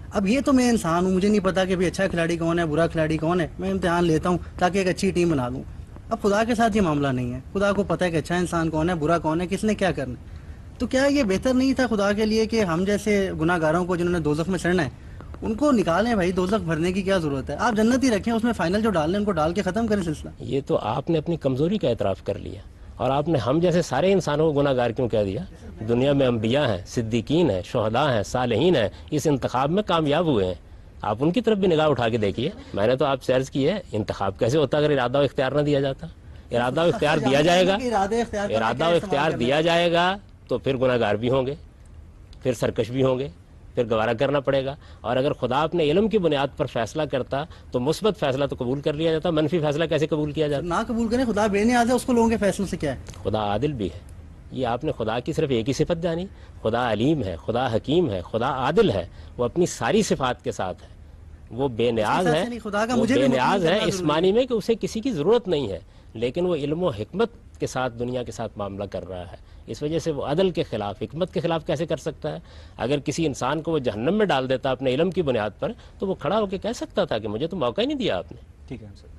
اب یہ تو میں انسان ہوں، مجھے نہیں پتا کہ اچھا کھلاڑی کون ہے برا کھلاڑی کون ہے، میں امتحان لیتا ہوں تاکہ ایک اچھی ٹیم بنا لوں. اب خدا کے ساتھ یہ معاملہ نہیں ہے، خدا کو پتہ ہے کہ اچھا انسان کون ہے برا کون ہے، کس نے کیا کرنا ہے. تو کیا یہ بہتر نہیں تھا خدا کے لیے کہ ہم جیسے گناہ گاروں کو جنہوں نے دوزخ میں چڑھنا ہے ان کو نکالیں؟ بھائی دوزخ بھرنے کی کیا ضرورت ہے، آپ جنت ہی رکھیں، اس میں فائنل جو ڈالنے ان کو ڈال کے ختم کریں سلسلہ. یہ تو آپ نے اپنی کمزوری کا اعتراف کر لیا، اور آپ نے ہم جیسے سارے انسانوں کو گناہ گار کیوں کہہ دیا؟ دنیا میں انبیاء ہیں، صدیقین ہیں، شہداء ہیں، صالحین ہیں، اس انتخاب میں کامیاب ہوئے ہیں. آپ ان کی طرف بھی نگاہ اٹھا کے دیکھیے. میں نے تو آپ سے عرض کی ہے انتخاب کیسے ہوتا اگر ارادہ و اختیار نہ دیا جاتا. ارادہ و اختیار دیا جائے گا، ارادہ و اختیار دیا جائے گا تو پھر گناہ گار بھی ہوں گے، پھر سرکش بھی ہوں گے، پھر گوارہ کرنا پڑے گا. اور اگر خدا اپنے علم کی بنیاد پر فیصلہ کرتا تو مثبت فیصلہ تو قبول کر لیا جاتا، منفی فیصلہ کیسے قبول کیا جاتا؟ نہ قبول کریں، خدا بے نیاز ہے، اس کو لوگوں کے فیصلوں سے کیا ہے. خدا عادل بھی ہے. یہ آپ نے خدا کی صرف ایک ہی صفت جانی. خدا علیم ہے، خدا حکیم ہے، خدا عادل ہے. وہ اپنی ساری صفات کے ساتھ ہے. وہ بے نیاز ہے، وہ بے نیاز ہے اس معنی میں کہ اسے کسی کی ضرورت نہیں ہے، لیکن وہ علم و حکمت کے ساتھ دنیا کے ساتھ معاملہ کر رہا ہے. اس وجہ سے وہ عدل کے خلاف، حکمت کے خلاف کیسے کر سکتا ہے؟ اگر کسی انسان کو وہ جہنم میں ڈال دیتا اپنے علم کی بنیاد پر تو وہ کھڑا ہو کے کہہ سکتا تھا کہ مجھے تو موقع ہی نہیں دیا آپ نے. ٹھیک ہے سر.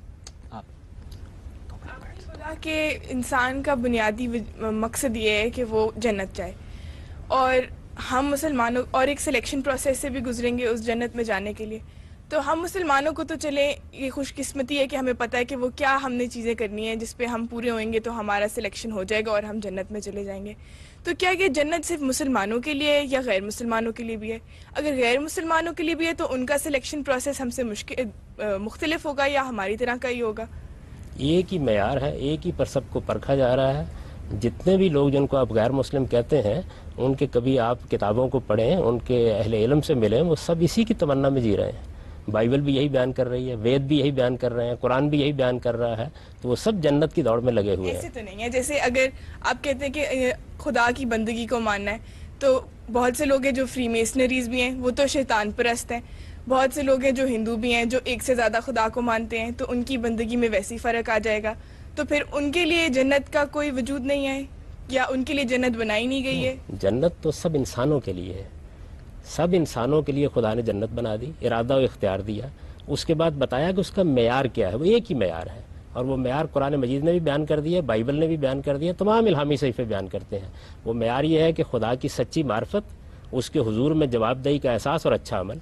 خدا کہ انسان کا بنیادی مقصد یہ ہے کہ وہ جنت جائے، اور ہم مسلمانوں اور ایک سلیکشن پروسیس سے بھی گزریں گے اس جنت میں جانے کے لیے. تو ہم مسلمانوں کو تو چلیں یہ خوش قسمتی ہے کہ ہمیں پتہ ہے کہ وہ کیا ہم نے چیزیں کرنی ہیں جس پہ ہم پورے ہوئیں گے تو ہمارا سلیکشن ہو جائے گا اور ہم جنت میں چلے جائیں گے. تو کیا یہ جنت صرف مسلمانوں کے لیے ہے یا غیر مسلمانوں کے لیے بھی ہے؟ اگر غیر مسلمانوں کے لیے بھی ہے تو ان کا سلیکشن پروسیس ہم سے مختلف ہوگا یا ہماری طرح کا ہی ہوگا؟ ایک ہی معیار ہے، ایک ہی پر سب کو پرکھا جا رہا ہے. جتنے بھی لوگ جن کو آپ غیر مسلم کہتے ہیں ان کے کبھی آپ کتابوں کو پڑھیں، ان کے اہل علم سے ملیں، وہ سب اسی کی تمنا میں جی رہے ہیں. بائبل بھی یہی بیان کر رہی ہے، وید بھی یہی بیان کر رہے ہیں، قرآن بھی یہی بیان کر رہا ہے. تو وہ سب جنت کی دوڑ میں لگے ہوئے ہیں. ایسے تو نہیں ہے جیسے اگر آپ کہتے ہیں کہ خدا کی بندگی کو ماننا ہے تو بہت سے لوگ ہیں جو فری میسنریز بھی ہیں، وہ تو شیطان پرست ہیں. بہت سے لوگ ہیں جو ہندو بھی ہیں جو ایک سے زیادہ خدا کو مانتے ہیں، تو ان کی بندگی میں ویسی فرق آ جائے گا. تو پھر ان کے لیے جنت کا کوئی وجود نہیں ہے یا ان کے لیے جنت بنائی نہیں گئی ہے؟ جنت تو سب انسانوں کے لیے ہے. سب انسانوں کے لیے خدا نے جنت بنا دی، ارادہ و اختیار دیا. اس کے بعد بتایا کہ اس کا معیار کیا ہے. وہ ایک ہی معیار ہے، اور وہ معیار قرآن مجید نے بھی بیان کر دیا، بائبل نے بھی بیان کر دیا، تمام الہامی صحیفے بیان کرتے ہیں. وہ معیار یہ ہے کہ خدا کی سچی معرفت، اس کے حضور میں جواب دہی کا احساس اور اچھا عمل.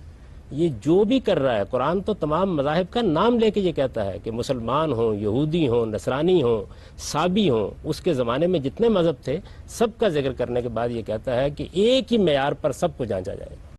یہ جو بھی کر رہا ہے، قرآن تو تمام مذاہب کا نام لے کے یہ کہتا ہے کہ مسلمان ہوں، یہودی ہوں، نصرانی ہوں، صابی ہوں، اس کے زمانے میں جتنے مذہب تھے سب کا ذکر کرنے کے بعد یہ کہتا ہے کہ ایک ہی معیار پر سب کو جانچا جائے گا.